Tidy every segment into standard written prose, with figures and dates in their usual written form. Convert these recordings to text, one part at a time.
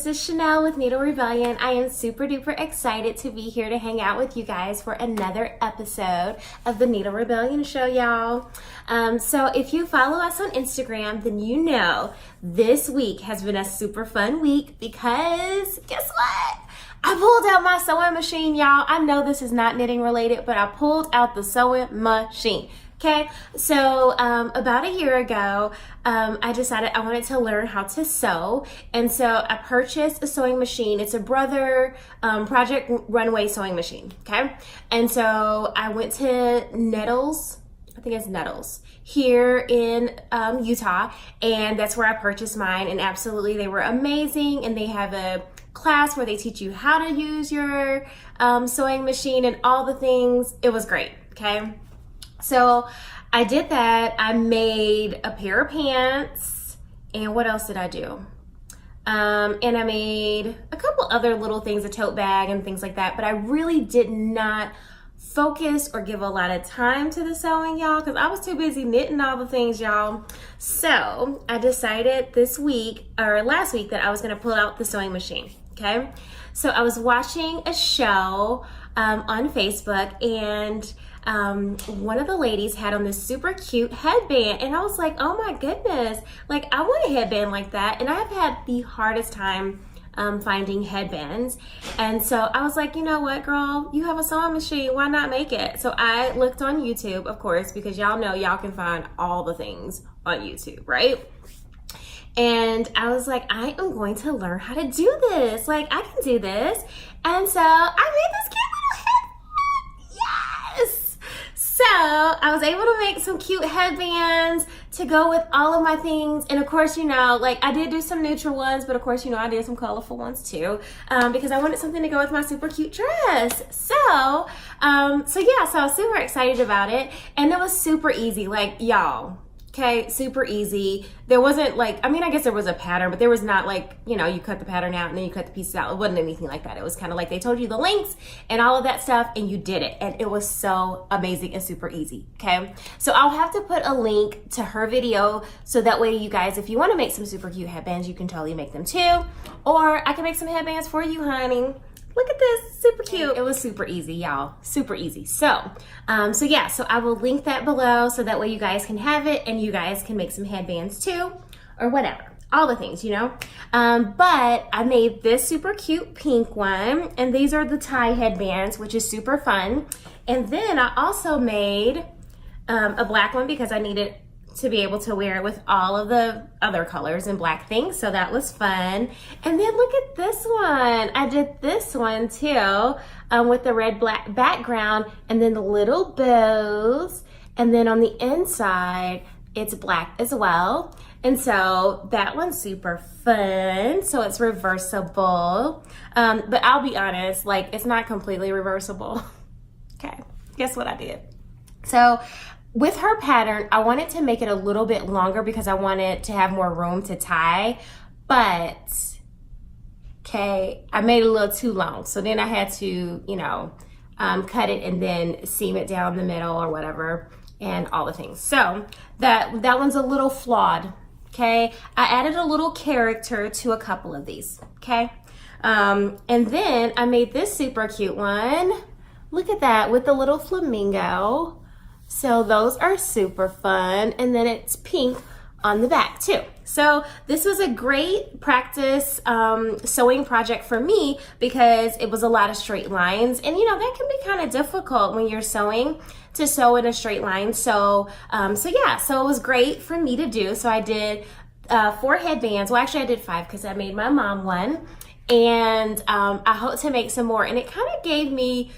this is Chanel with Needle Rebellion. I am super duper excited to be here to hang out with you guys for another episode of the Needle Rebellion show, y'all. So if you follow us on Instagram, then you know this week has been a super fun week because guess what? I pulled out my sewing machine, y'all. I know this is not knitting related, but I pulled out the sewing machine. Okay, so about a year ago, I decided I wanted to learn how to sew. And so I purchased a sewing machine. It's a Brother Project Runway sewing machine, okay? And so I went to Nettles, I think it's Nettles, here in Utah. And that's where I purchased mine. And absolutely, they were amazing. And they have a class where they teach you how to use your sewing machine and all the things. It was great, okay? So I did that. I made a pair of pants, and what else did I do? And I made a couple other little things, a tote bag and things like that, but I really did not focus or give a lot of time to the sewing, y'all, because I was too busy knitting all the things, y'all. So I decided this week, or last week, that I was gonna pull out the sewing machine, okay? So I was watching a show on Facebook, and one of the ladies had on this super cute headband, and I was like, oh my goodness, like I want a headband like that. And I've had the hardest time finding headbands, and so I was like, you know what, girl, you have a sewing machine, why not make it? So I looked on YouTube, of course, because y'all know y'all can find all the things on YouTube, right? And I was like, I am going to learn how to do this. Like, I can do this. And so I made this cute little headband. Yes! So I was able to make some cute headbands to go with all of my things. And of course, you know, like I did do some neutral ones, but of course, you know, I did some colorful ones too, because I wanted something to go with my super cute dress. So yeah, so I was super excited about it. And it was super easy, like y'all. Okay, super easy. There wasn't like, I mean, I guess there was a pattern, but there was not like, you know, you cut the pattern out and then you cut the pieces out. It wasn't anything like that. It was kind of like they told you the links and all of that stuff and you did it. And it was so amazing and super easy, okay? So I'll have to put a link to her video so that way you guys, if you want to make some super cute headbands, you can totally make them too. Or I can make some headbands for you, honey. Look at this, super cute. It was super easy, y'all, super easy. So yeah, so I will link that below so that way you guys can have it and you guys can make some headbands too, or whatever, all the things, you know. But I made this super cute pink one, and these are the tie headbands, which is super fun. And then I also made a black one because I needed to be able to wear it with all of the other colors and black things, so that was fun. And then look at this one. I did this one too, with the red black background and then the little bows, and then on the inside it's black as well. And so that one's super fun. So it's reversible, but I'll be honest, like it's not completely reversible. Okay, guess what I did? So with her pattern, I wanted to make it a little bit longer because I wanted to have more room to tie, but okay, I made it a little too long. So then I had to, you know, cut it and then seam it down the middle or whatever and all the things. So that one's a little flawed, okay? I added a little character to a couple of these, okay? And then I made this super cute one. Look at that with the little flamingo. So those are super fun. And then it's pink on the back too. So this was a great practice sewing project for me because it was a lot of straight lines. And you know, that can be kind of difficult when you're sewing, to sew in a straight line. So, yeah, so it was great for me to do. So I did 4 headbands. Well, actually I did 5 because I made my mom one. And I hope to make some more. And it kind of gave me,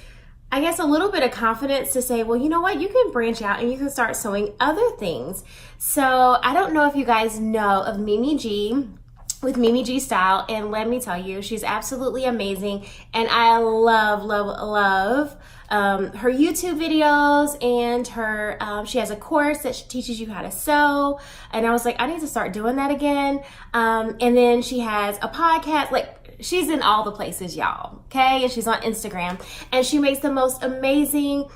I guess, a little bit of confidence to say, well, you know what, you can branch out and you can start sewing other things. So I don't know if you guys know of Mimi G with Mimi G Style, and let me tell you, she's absolutely amazing, and I love, love, love her YouTube videos, and her she has a course that she teaches you how to sew, and I was like, I need to start doing that again. And then she has a podcast, like she's in all the places, y'all, okay? And she's on Instagram, and she makes the most amazing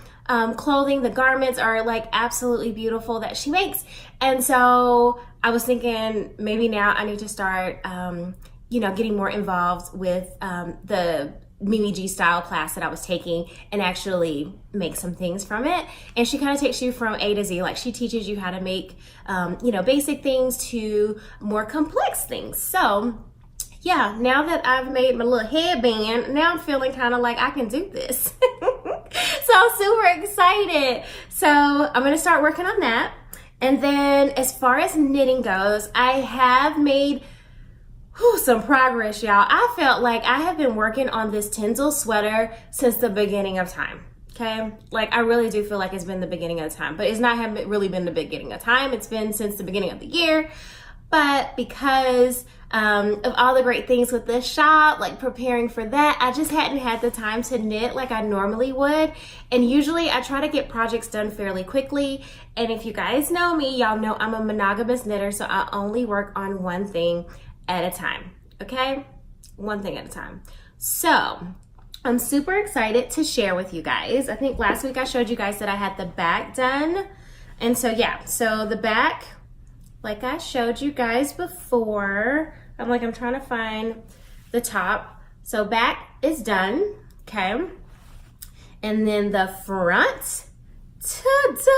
clothing. The garments are like absolutely beautiful that she makes. And so I was thinking maybe now I need to start you know, getting more involved with the Mimi G style class that I was taking and actually make some things from it. And she kind of takes you from A to Z. Like, she teaches you how to make, you know, basic things to more complex things. So yeah, now that I've made my little headband, now I'm feeling kind of like I can do this. So I'm super excited. So I'm going to start working on that. And then as far as knitting goes, I have made some progress, y'all. I felt like I have been working on this Tinsel sweater since the beginning of time. Okay, like I really do feel like it's been the beginning of time, but it's not really been the beginning of time. It's been since the beginning of the year. But because of all the great things with this shop, like preparing for that, I just hadn't had the time to knit like I normally would. And usually I try to get projects done fairly quickly. And if you guys know me, y'all know I'm a monogamous knitter, so I only work on one thing at a time, okay? One thing at a time. So I'm super excited to share with you guys. I think last week I showed you guys that I had the back done. And so yeah, so the back, like I showed you guys before, I'm trying to find the top. So back is done, okay? And then the front, ta-da!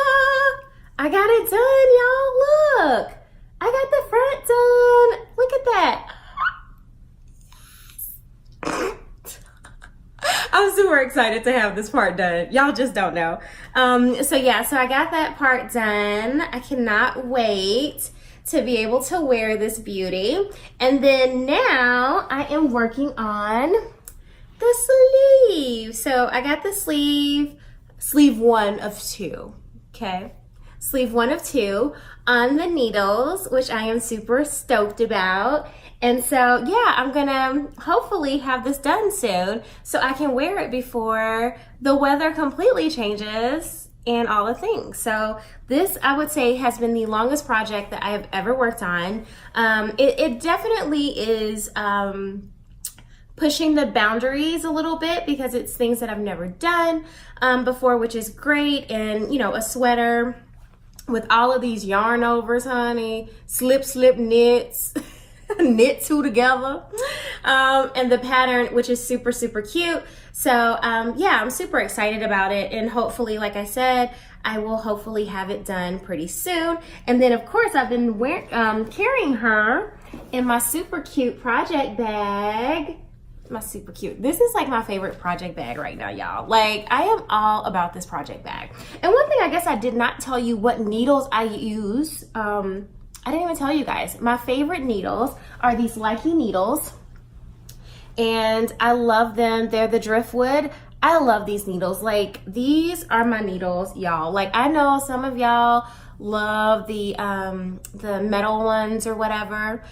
I got it done, y'all, look. I got the front done. Look at that. I'm super excited to have this part done. Y'all just don't know. So yeah, so I got that part done. I cannot wait to be able to wear this beauty. And then now I am working on the sleeve. So I got the sleeve 1 of 2, okay? Sleeve 1 of 2 on the needles, which I am super stoked about. And so yeah, I'm gonna hopefully have this done soon so I can wear it before the weather completely changes and all the things. So this, I would say, has been the longest project that I have ever worked on. It definitely is pushing the boundaries a little bit because it's things that I've never done before, which is great. And you know, a sweater with all of these yarn overs, honey, slip knits, knit 2 together, and the pattern, which is super, super cute. So yeah, I'm super excited about it. And hopefully, like I said, I will hopefully have it done pretty soon. And then of course, I've been carrying her in my super cute project bag. Super cute. This is like my favorite project bag right now, y'all. Like, I am all about this project bag. And one thing I guess I did not tell you what needles I use. I didn't even tell you guys. My favorite needles are these Likey needles. And I love them. They're the driftwood. I love these needles. Like, these are my needles, y'all. Like, I know some of y'all love the metal ones or whatever.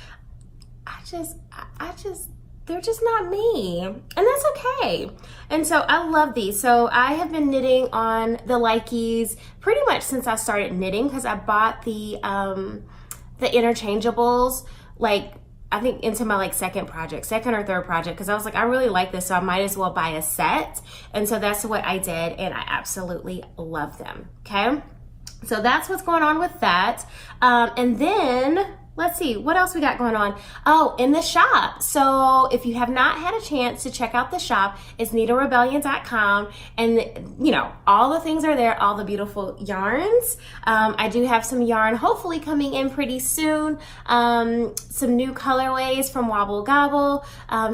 They're just not me, and that's okay. And so I love these. So I have been knitting on the Likeys pretty much since I started knitting, because I bought the interchangeables, like I think into my like second or third project, because I was like, I really like this, so I might as well buy a set. And so that's what I did, and I absolutely love them. Okay, so that's what's going on with that. And then let's see, what else we got going on? Oh, in the shop. So if you have not had a chance to check out the shop, it's needlerebellion.com. And you know, all the things are there, all the beautiful yarns. I do have some yarn hopefully coming in pretty soon. Some new colorways from Wobble Gobble.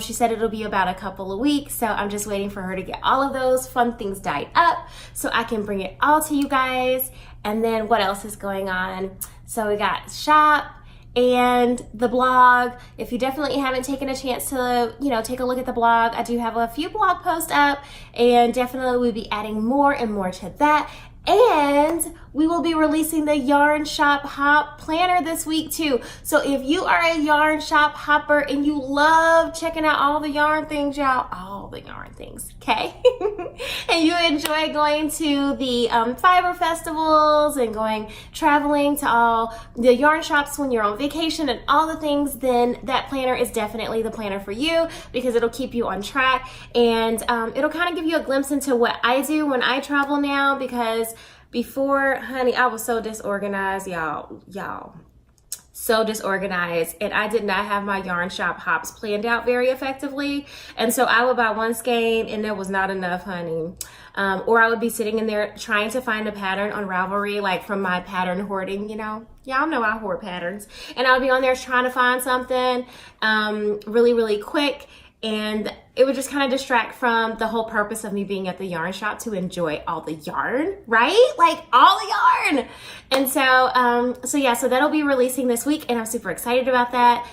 She said it'll be about a couple of weeks. So I'm just waiting for her to get all of those fun things dyed up so I can bring it all to you guys. And then what else is going on? So we got shop and the blog. If you definitely haven't taken a chance to, you know, take a look at the blog, I do have a few blog posts up, and definitely we'll be adding more and more to that. And we will be releasing the Yarn Shop Hop Planner this week too. So if you are a Yarn Shop hopper and you love checking out all the yarn things, y'all, all the yarn things, okay? And you enjoy going to the fiber festivals and traveling to all the yarn shops when you're on vacation and all the things, then that planner is definitely the planner for you, because it'll keep you on track, and it'll kind of give you a glimpse into what I do when I travel now, because before, honey, I was so disorganized, y'all. so disorganized, and I did not have my yarn shop hops planned out very effectively. And so I would buy one skein and there was not enough, honey. Or I would be sitting in there trying to find a pattern on Ravelry, like from my pattern hoarding, you know. Y'all know I hoard patterns. And I would be on there trying to find something really, really quick. And it would just kind of distract from the whole purpose of me being at the yarn shop to enjoy all the yarn, right? Like all the yarn. And so that'll be releasing this week, and I'm super excited about that.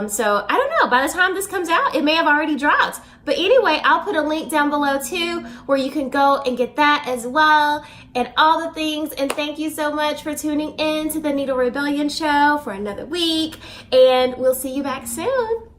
So I don't know, by the time this comes out, it may have already dropped. But anyway, I'll put a link down below too, where you can go and get that as well, and all the things. And thank you so much for tuning in to the Needle Rebellion Show for another week, and we'll see you back soon.